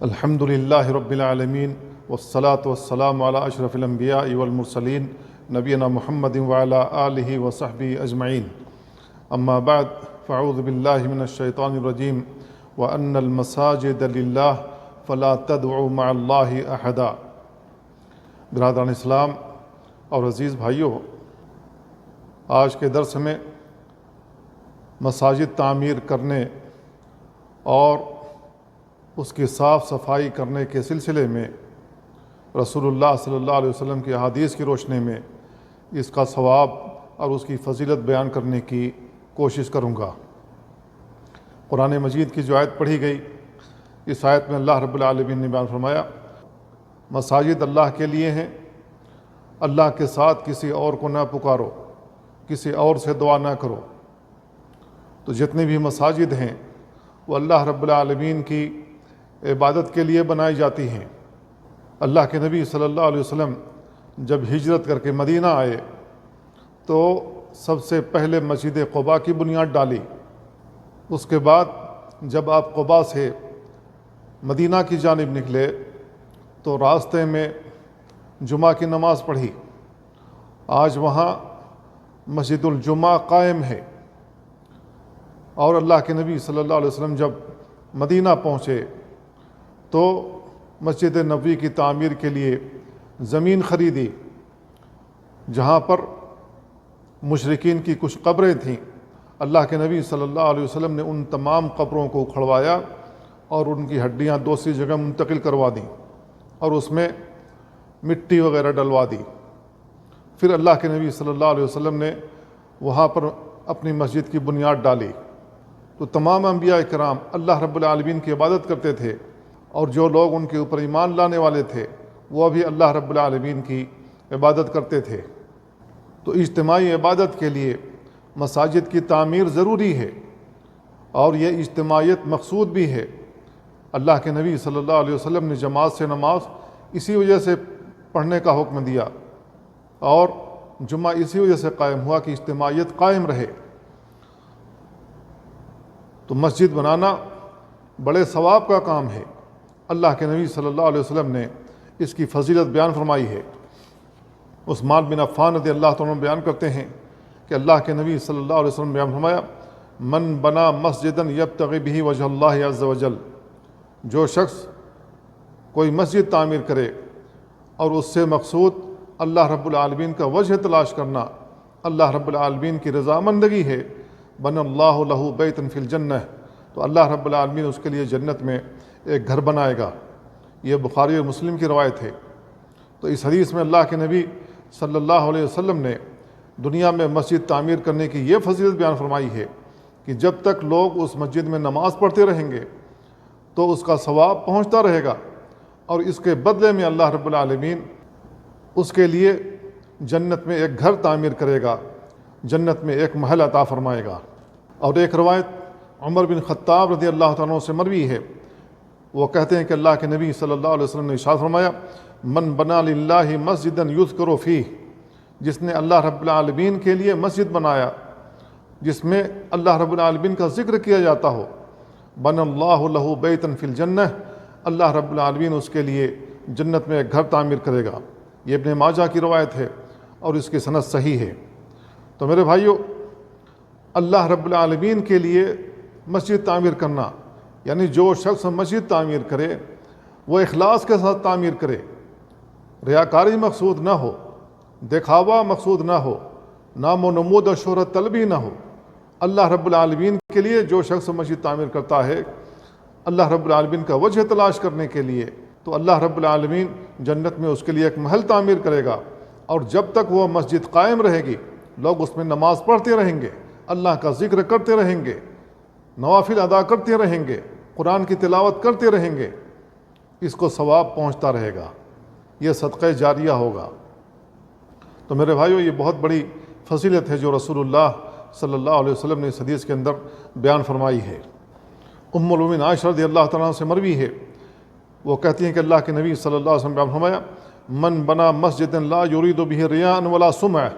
الحمد للہ رب العالمین والصلاة والسلام علی اشرف الانبیاء والمرسلین نبینا محمد وعلی آلہ وصحبہ اجمعین اما بعد فاعوذ باللہ من الشیطان الرجیم وان المساجد للہ فلا تدعوا مع اللہ احدا۔ برادران اسلام اور عزیز بھائیوں، آج کے درس میں مساجد تعمیر کرنے اور اس کی صاف صفائی کرنے کے سلسلے میں رسول اللہ صلی اللہ علیہ وسلم کی احادیث کی روشنی میں اس کا ثواب اور اس کی فضیلت بیان کرنے کی کوشش کروں گا۔ قرآن مجید کی جو آیت پڑھی گئی، اس آیت میں اللہ رب العالمین نے بیان فرمایا، مساجد اللہ کے لیے ہیں، اللہ کے ساتھ کسی اور کو نہ پکارو، کسی اور سے دعا نہ کرو۔ تو جتنی بھی مساجد ہیں وہ اللہ رب العالمین کی عبادت کے لیے بنائی جاتی ہیں۔ اللہ کے نبی صلی اللہ علیہ وسلم جب ہجرت کر کے مدینہ آئے تو سب سے پہلے مسجد قباء کی بنیاد ڈالی۔ اس کے بعد جب آپ قباء سے مدینہ کی جانب نکلے تو راستے میں جمعہ کی نماز پڑھی۔ آج وہاں مسجد الجمعہ قائم ہے، اور اللہ کے نبی صلی اللہ علیہ وسلم جب مدینہ پہنچے تو مسجد نبوی کی تعمیر کے لیے زمین خریدی، جہاں پر مشرکین کی کچھ قبریں تھیں۔ اللہ کے نبی صلی اللہ علیہ وسلم نے ان تمام قبروں کو اکھڑوایا اور ان کی ہڈیاں دوسری جگہ منتقل کروا دیں اور اس میں مٹی وغیرہ ڈلوا دی۔ پھر اللہ کے نبی صلی اللہ علیہ وسلم نے وہاں پر اپنی مسجد کی بنیاد ڈالی۔ تو تمام انبیاء کرام اللہ رب العالمین کی عبادت کرتے تھے، اور جو لوگ ان کے اوپر ایمان لانے والے تھے وہ بھی اللہ رب العالمین کی عبادت کرتے تھے۔ تو اجتماعی عبادت کے لیے مساجد کی تعمیر ضروری ہے، اور یہ اجتماعیت مقصود بھی ہے۔ اللہ کے نبی صلی اللہ علیہ وسلم نے جماعت سے نماز اسی وجہ سے پڑھنے کا حکم دیا، اور جمعہ اسی وجہ سے قائم ہوا کہ اجتماعیت قائم رہے۔ تو مسجد بنانا بڑے ثواب کا کام ہے۔ اللہ کے نبی صلی اللہ علیہ وسلم نے اس کی فضیلت بیان فرمائی ہے۔ عثمان بن عفان رضی اللہ تعالیٰ عنہ بیان کرتے ہیں کہ اللہ کے نبی صلی اللہ علیہ وسلم بیان فرمایا، من بنا مسجدا یبتغی بہ وجہ اللہ عز وجل، جو شخص کوئی مسجد تعمیر کرے اور اس سے مقصود اللہ رب العالمین کا وجہ تلاش کرنا، اللہ رب العالمین کی رضامندگی ہے، بن اللہ لہ بیتا فی الجنہ، تو اللہ رب العالمین اس کے لیے جنت میں ایک گھر بنائے گا۔ یہ بخاری اور مسلم کی روایت ہے۔ تو اس حدیث میں اللہ کے نبی صلی اللہ علیہ وسلم نے دنیا میں مسجد تعمیر کرنے کی یہ فضیلت بیان فرمائی ہے کہ جب تک لوگ اس مسجد میں نماز پڑھتے رہیں گے تو اس کا ثواب پہنچتا رہے گا، اور اس کے بدلے میں اللہ رب العالمین اس کے لیے جنت میں ایک گھر تعمیر کرے گا، جنت میں ایک محل عطا فرمائے گا۔ اور ایک روایت عمر بن خطاب رضی اللہ تعالیٰ عنہ سے مروی ہے، وہ کہتے ہیں کہ اللہ کے نبی صلی اللہ علیہ وسلم نے ارشاد فرمایا، من بنا للہ مسجدا یذکر فیہ، جس نے اللہ رب العالمین کے لیے مسجد بنایا جس میں اللہ رب العالمین کا ذکر کیا جاتا ہو، بن اللہ لہ بیتا فی الجنہ، اللہ رب العالمین اس کے لیے جنت میں ایک گھر تعمیر کرے گا۔ یہ ابن ماجہ کی روایت ہے اور اس کی سند صحیح ہے۔ تو میرے بھائیو، اللہ رب العالمین کے لیے مسجد تعمیر کرنا، یعنی جو شخص مسجد تعمیر کرے وہ اخلاص کے ساتھ تعمیر کرے، ریاکاری مقصود نہ ہو، دکھاوا مقصود نہ ہو، نام و نمود و شہرت طلبی نہ ہو۔ اللہ رب العالمین کے لیے جو شخص مسجد تعمیر کرتا ہے اللہ رب العالمین کا وجہ تلاش کرنے کے لیے، تو اللہ رب العالمین جنت میں اس کے لیے ایک محل تعمیر کرے گا، اور جب تک وہ مسجد قائم رہے گی لوگ اس میں نماز پڑھتے رہیں گے، اللہ کا ذکر کرتے رہیں گے، نوافل ادا کرتے رہیں گے، قرآن کی تلاوت کرتے رہیں گے، اس کو ثواب پہنچتا رہے گا، یہ صدقہ جاریہ ہوگا۔ تو میرے بھائیو، یہ بہت بڑی فضیلت ہے جو رسول اللہ صلی اللہ علیہ وسلم نے اس حدیث کے اندر بیان فرمائی ہے۔ ام المؤمنین عائشہ رضی اللہ تعالیٰ عنہ سے مروی ہے، وہ کہتی ہیں کہ اللہ کے نبی صلی اللہ علیہ وسلم بیان فرمایا، من بنا مسجد لا یرید بہ ریاء ولا سمعہ،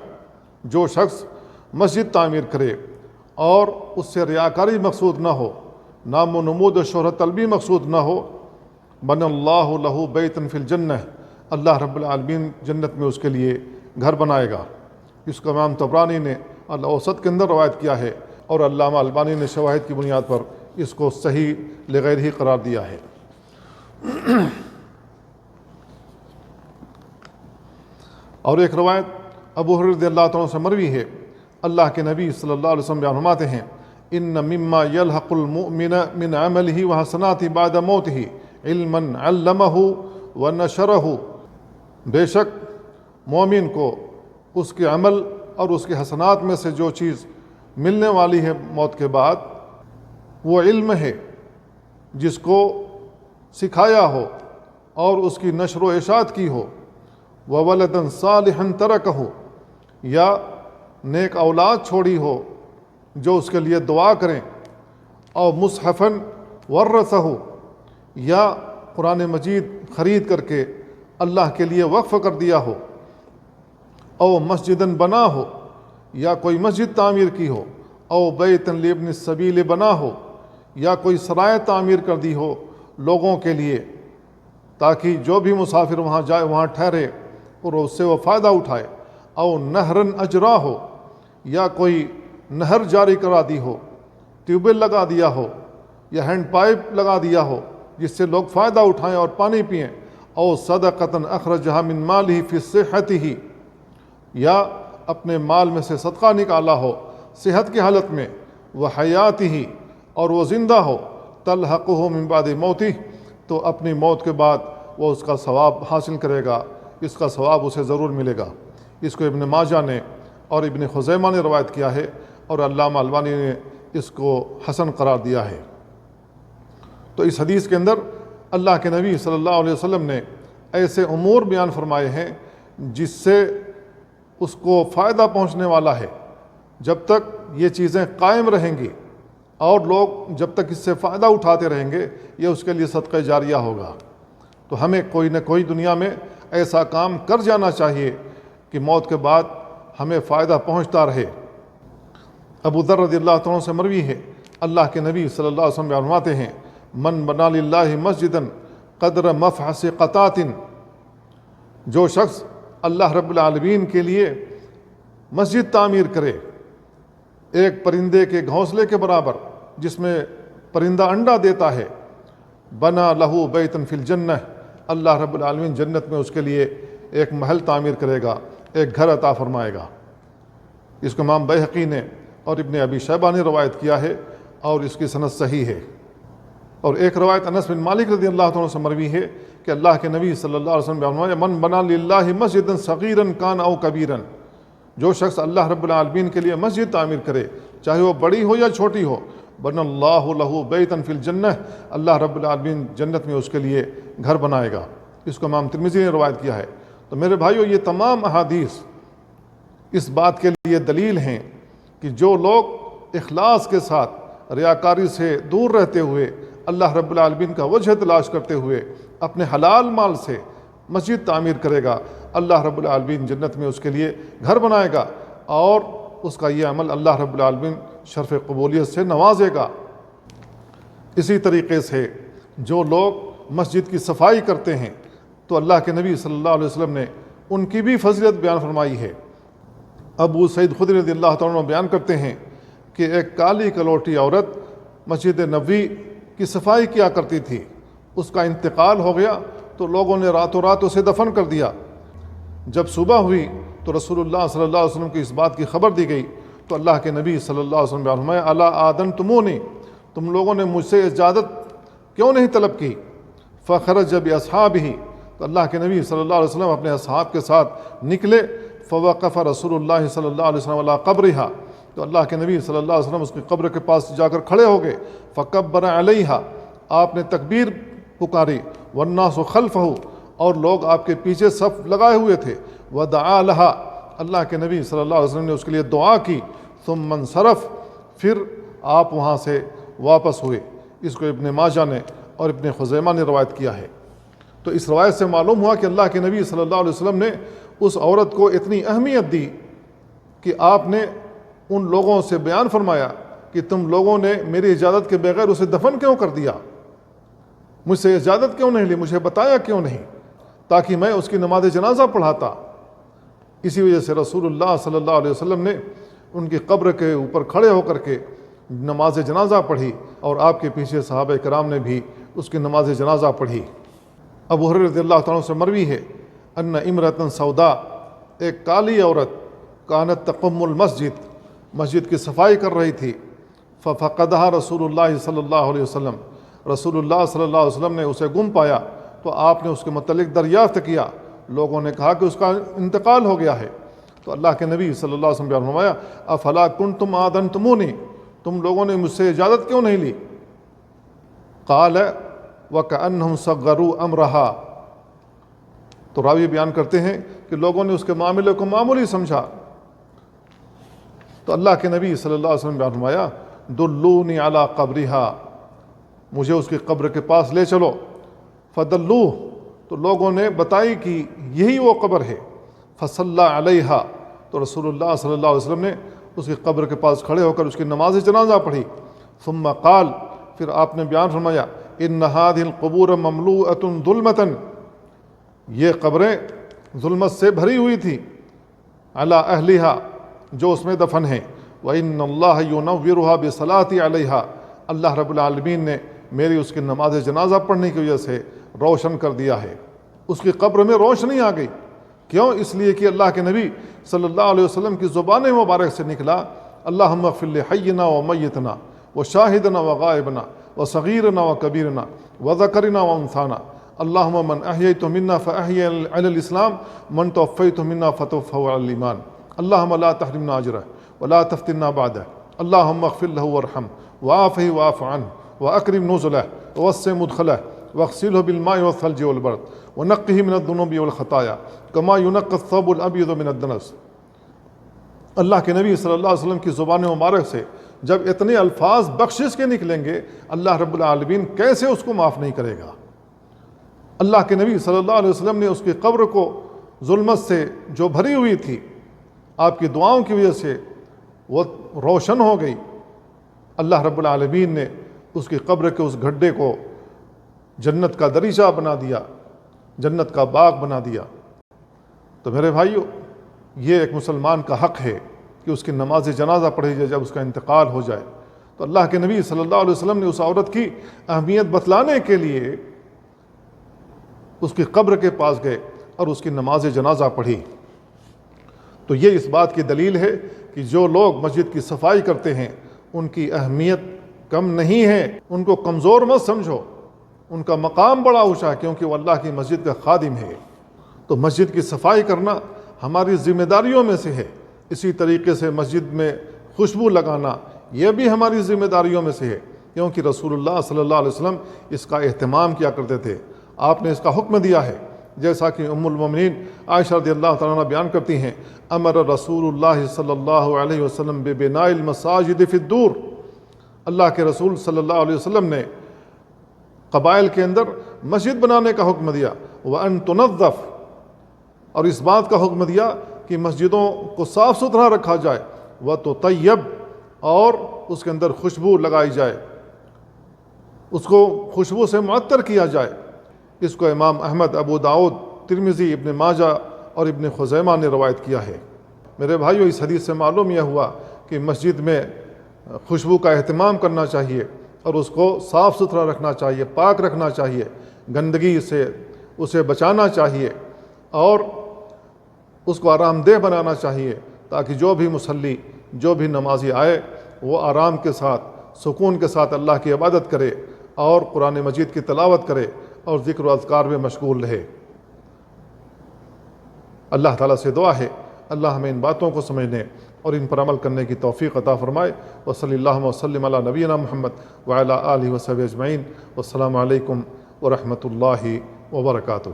جو شخص مسجد تعمیر کرے اور اس سے ریاکاری مقصود نہ ہو، نام و نمود و شہرت طلبی مقصود نہ ہو، بن اللہ لہو بیتن فی الجنہ، اللہ رب العالمین جنت میں اس کے لیے گھر بنائے گا۔ اس کو امام طبرانی نے الاوسط کے اندر روایت کیا ہے، اور علامہ البانی نے شواہد کی بنیاد پر اس کو صحیح لغیر ہی قرار دیا ہے۔ اور ایک روایت ابو ہریرہ رضی اللہ عنہ سے مروی ہے، اللہ کے نبی صلی اللہ علیہ وسلم بیان فرماتے ہیں، ان مما یلحق المؤمن من عملہ وحسناتہ بعد موتہ علما علمہ ونشرہ، بے شک مومن کو اس کے عمل اور اس کے حسنات میں سے جو چیز ملنے والی ہے موت کے بعد، وہ علم ہے جس کو سکھایا ہو اور اس کی نشر و اشاعت کی ہو، وَوَلَدًا صَالِحًا تَرَكَهُ، یا نیک اولاد چھوڑی ہو جو اس کے لیے دعا کریں، اور مصحفاً ورثہ، یا قرآن مجید خرید کر کے اللہ کے لیے وقف کر دیا ہو، او مسجداً بنا ہو، یا کوئی مسجد تعمیر کی ہو، او بیتاً لابن السبیل بنا ہو، یا کوئی سرائے تعمیر کر دی ہو لوگوں کے لیے تاکہ جو بھی مسافر وہاں جائے وہاں ٹھہرے اور اس سے وہ فائدہ اٹھائے، او نہراً اجرا ہو، یا کوئی نہر جاری کرا دی ہو، ٹیوب ویل لگا دیا ہو، یا ہینڈ پائپ لگا دیا ہو جس سے لوگ فائدہ اٹھائیں اور پانی پئیں، او صدقۃ اخرجہا من مالہ فی صحتہ، یا اپنے مال میں سے صدقہ نکالا ہو صحت کی حالت میں، وحیاتہ، اور وہ زندہ ہو، تلحقہ من بعد موتہ، تو اپنی موت کے بعد وہ اس کا ثواب حاصل کرے گا، اس کا ثواب اسے ضرور ملے گا۔ اس کو ابن ماجہ نے اور ابن خزیمہ نے روایت کیا ہے، اور علامہ البانی نے اس کو حسن قرار دیا ہے۔ تو اس حدیث کے اندر اللہ کے نبی صلی اللہ علیہ وسلم نے ایسے امور بیان فرمائے ہیں جس سے اس کو فائدہ پہنچنے والا ہے، جب تک یہ چیزیں قائم رہیں گی اور لوگ جب تک اس سے فائدہ اٹھاتے رہیں گے، یہ اس کے لیے صدقہ جاریہ ہوگا۔ تو ہمیں کوئی نہ کوئی دنیا میں ایسا کام کر جانا چاہیے کہ موت کے بعد ہمیں فائدہ پہنچتا رہے۔ ابو ذر رضی اللہ عنہ سے مروی ہے، اللہ کے نبی صلی اللہ علیہ وسلم بیان فرماتے ہیں، من بنا للہ مسجدا قدر مفحص قطات، جو شخص اللہ رب العالمین کے لیے مسجد تعمیر کرے ایک پرندے کے گھونسلے کے برابر جس میں پرندہ انڈا دیتا ہے، بنا لہو بیتن فی الجنہ، اللہ رب العالمین جنت میں اس کے لیے ایک محل تعمیر کرے گا، ایک گھر عطا فرمائے گا۔ اس کو امام بیہقی نے اور ابن ابی شیبہ نے روایت کیا ہے، اور اس کی سند صحیح ہے۔ اور ایک روایت انس بن مالک رضی اللہ عنہ سے مروی ہے کہ اللہ کے نبی صلی اللہ علیہ وسلم فرمایا، من بنا للہ مسجدا صغیرا کان او کبیرا، جو شخص اللہ رب العالمین کے لیے مسجد تعمیر کرے چاہے وہ بڑی ہو یا چھوٹی ہو، بن اللہ لہ بیتا فی الجنہ، اللہ رب العالمین جنت میں اس کے لیے گھر بنائے گا۔ اس کو امام ترمذی نے روایت کیا ہے۔ تو میرے بھائیو، یہ تمام احادیث اس بات کے لیے دلیل ہیں کہ جو لوگ اخلاص کے ساتھ ریاکاری سے دور رہتے ہوئے اللہ رب العالمین کا وجہ تلاش کرتے ہوئے اپنے حلال مال سے مسجد تعمیر کرے گا، اللہ رب العالمین جنت میں اس کے لیے گھر بنائے گا، اور اس کا یہ عمل اللہ رب العالمین شرف قبولیت سے نوازے گا۔ اسی طریقے سے جو لوگ مسجد کی صفائی کرتے ہیں تو اللہ کے نبی صلی اللہ علیہ وسلم نے ان کی بھی فضیلت بیان فرمائی ہے۔ ابو سعید خدری رضی اللہ تعالیٰ عنہ بیان کرتے ہیں کہ ایک کالی کلوٹی عورت مسجد نبوی کی صفائی کیا کرتی تھی، اس کا انتقال ہو گیا تو لوگوں نے راتوں رات اسے دفن کر دیا۔ جب صبح ہوئی تو رسول اللہ صلی اللہ علیہ وسلم کی اس بات کی خبر دی گئی تو اللہ کے نبی صلی اللہ علیہ وسلم بیان فرمایا، الا آذنتمونی، تم لوگوں نے مجھ سے اجازت کیوں نہیں طلب کی؟ فخرج باصحابہ، تو اللہ کے نبی صلی اللہ علیہ وسلم اپنے اصحاب کے ساتھ نکلے، فوقف رسول اللہ صلی اللہ علیہ وسلم علی قبرہا، تو اللہ کے نبی صلی اللہ علیہ وسلم اس کی قبر کے پاس جا کر کھڑے ہو گئے، فکبر علیہا، آپ نے تکبیر پکاری، والناس خلفہ، اور لوگ آپ کے پیچھے صف لگائے ہوئے تھے، ودعا لہا، اللہ کے نبی صلی اللہ علیہ وسلم نے اس کے لیے دعا کی، ثم انصرف، پھر آپ وہاں سے واپس ہوئے۔ اس کو ابن ماجہ نے اور ابن خزیمہ نے روایت کیا ہے۔ تو اس روایت سے معلوم ہوا کہ اللہ کے نبی صلی اللہ علیہ وسلم نے اس عورت کو اتنی اہمیت دی کہ آپ نے ان لوگوں سے بیان فرمایا کہ تم لوگوں نے میری اجازت کے بغیر اسے دفن کیوں کر دیا؟ مجھ سے اجازت کیوں نہیں لی، مجھے بتایا کیوں نہیں تاکہ میں اس کی نماز جنازہ پڑھاتا۔ اسی وجہ سے رسول اللہ صلی اللہ علیہ وسلم نے ان کی قبر کے اوپر کھڑے ہو کر کے نماز جنازہ پڑھی، اور آپ کے پیچھے صحابہ کرام نے بھی اس کی نماز جنازہ پڑھی۔ ابو ہریرہ رضی اللہ تعالیٰ سے مروی ہے ان امرأۃ سودا، ایک کالی عورت، کانت تقم المسجد، مسجد کی صفائی کر رہی تھی، ففقدها رسول اللہ صلی اللہ علیہ وسلم، رسول اللہ صلی اللہ علیہ وسلم نے اسے گم پایا تو آپ نے اس کے متعلق دریافت کیا، لوگوں نے کہا کہ اس کا انتقال ہو گیا ہے، تو اللہ کے نبی صلی اللہ علیہ وسلم نے فرمایا افلا کنتم آذنتمونی، تم لوگوں نے مجھ سے اجازت کیوں نہیں لی؟ قال وَكَأَنَّهُمْ صَغَّرُوا أَمْرَهَا، تو راوی بیان کرتے ہیں کہ لوگوں نے اس کے معاملے کو معمولی سمجھا، تو اللہ کے نبی صلی اللہ علیہ وسلم نے فرمایا دلونی علی قبرہا، مجھے اس کی قبر کے پاس لے چلو، فدلوہ، تو لوگوں نے بتائی کہ یہی وہ قبر ہے، فصلی علیہا، تو رسول اللہ صلی اللہ علیہ وسلم نے اس کی قبر کے پاس کھڑے ہو کر اس کی نماز جنازہ پڑھی، ثم قال، پھر آپ نے بیان فرمایا ان هذه القبور مملوءۃ ظلمۃ، یہ قبریں ظلمت سے بھری ہوئی تھی، علی اہلہا، جو اس میں دفن ہیں، وَإِنَّ اللَّهَ يُنَوِّرُهَا بِصَلَاةِ عَلَيْهَا، اللہ رب العالمین نے میری اس کی نماز جنازہ پڑھنے کی وجہ سے روشن کر دیا ہے، اس کی قبر میں روشنی آ گئی۔ کیوں؟ اس لیے کہ اللہ کے نبی صلی اللہ علیہ وسلم کی زبان مبارک سے نکلا اللہم اغفر لحینا ومیتنا وشاہدنا وغائبنا وصغیرنا وکبیرنا وذکرنا وانثانا، اللہم من احییت منا فاحیی علی الاسلام من توفیت منا فتوفہ علی الایمان، اللہم لا تحرمنا اجرہ ولا تفتنا بعدہ، اللہم اغفر لہ وارحم وعافہ واعف عنہ واکرم نزلہ ووسع مدخلہ واغسلہ بالماء والثلج والبرد ونقہ من الذنوب والخطایا کما ینقی الثوب الابیض من الدنس۔ اللہ کے نبی صلی اللہ علیہ وسلم کی زبان مبارک سے جب اتنے الفاظ بخشش کے نکلیں گے، اللہ رب العالمین کیسے اس کو معاف نہیں کرے گا؟ اللہ کے نبی صلی اللہ علیہ وسلم نے اس کی قبر کو ظلمت سے جو بھری ہوئی تھی، آپ کی دعاؤں کی وجہ سے وہ روشن ہو گئی، اللہ رب العالمین نے اس کی قبر کے اس گھڈے کو جنت کا دریچہ بنا دیا، جنت کا باغ بنا دیا۔ تو میرے بھائیو، یہ ایک مسلمان کا حق ہے کہ اس کی نماز جنازہ پڑھی جائے جب اس کا انتقال ہو جائے۔ تو اللہ کے نبی صلی اللہ علیہ وسلم نے اس عورت کی اہمیت بتلانے کے لیے اس کی قبر کے پاس گئے اور اس کی نماز جنازہ پڑھی۔ تو یہ اس بات کی دلیل ہے کہ جو لوگ مسجد کی صفائی کرتے ہیں ان کی اہمیت کم نہیں ہے، ان کو کمزور مت سمجھو، ان کا مقام بڑا اونچا ہے، کیونکہ وہ اللہ کی مسجد کا خادم ہے۔ تو مسجد کی صفائی کرنا ہماری ذمہ داریوں میں سے ہے، اسی طریقے سے مسجد میں خوشبو لگانا یہ بھی ہماری ذمہ داریوں میں سے ہے، کیونکہ رسول اللہ صلی اللہ علیہ وسلم اس کا اہتمام کیا کرتے تھے، آپ نے اس کا حکم دیا ہے، جیسا کہ ام المومنین عائشہ رضی اللہ تعالیٰ عنہ بیان کرتی ہیں امر رسول اللہ صلی اللہ علیہ وسلم ببناء المساجد فی الدور، اللہ کے رسول صلی اللہ علیہ وسلم نے قبائل کے اندر مسجد بنانے کا حکم دیا، وَأَن تُنَظَّف، اور اس بات کا حکم دیا کہ مسجدوں کو صاف ستھرا رکھا جائے، وَتُطَيَّب، اور اس کے اندر خوشبو لگائی جائے، اس کو خوشبو سے معطر کیا جائے۔ اس کو امام احمد، ابو داؤد، ترمذی، ابن ماجہ اور ابن خزیمہ نے روایت کیا ہے۔ میرے بھائیو، اس حدیث سے معلوم یہ ہوا کہ مسجد میں خوشبو کا اہتمام کرنا چاہیے اور اس کو صاف ستھرا رکھنا چاہیے، پاک رکھنا چاہیے، گندگی سے اسے بچانا چاہیے اور اس کو آرام دہ بنانا چاہیے، تاکہ جو بھی مصلی، جو بھی نمازی آئے وہ آرام کے ساتھ، سکون کے ساتھ اللہ کی عبادت کرے اور قرآن مجید کی تلاوت کرے اور ذکر و اذکار میں مشغول رہے۔ اللہ تعالیٰ سے دعا ہے اللہ ہمیں ان باتوں کو سمجھنے اور ان پر عمل کرنے کی توفیق عطا فرمائے۔ وصلی اللہ وسلم علی نبینا محمد وعلی آلہ وصحبہ اجمعین۔ والسلام علیکم ورحمۃ اللہ وبرکاتہ۔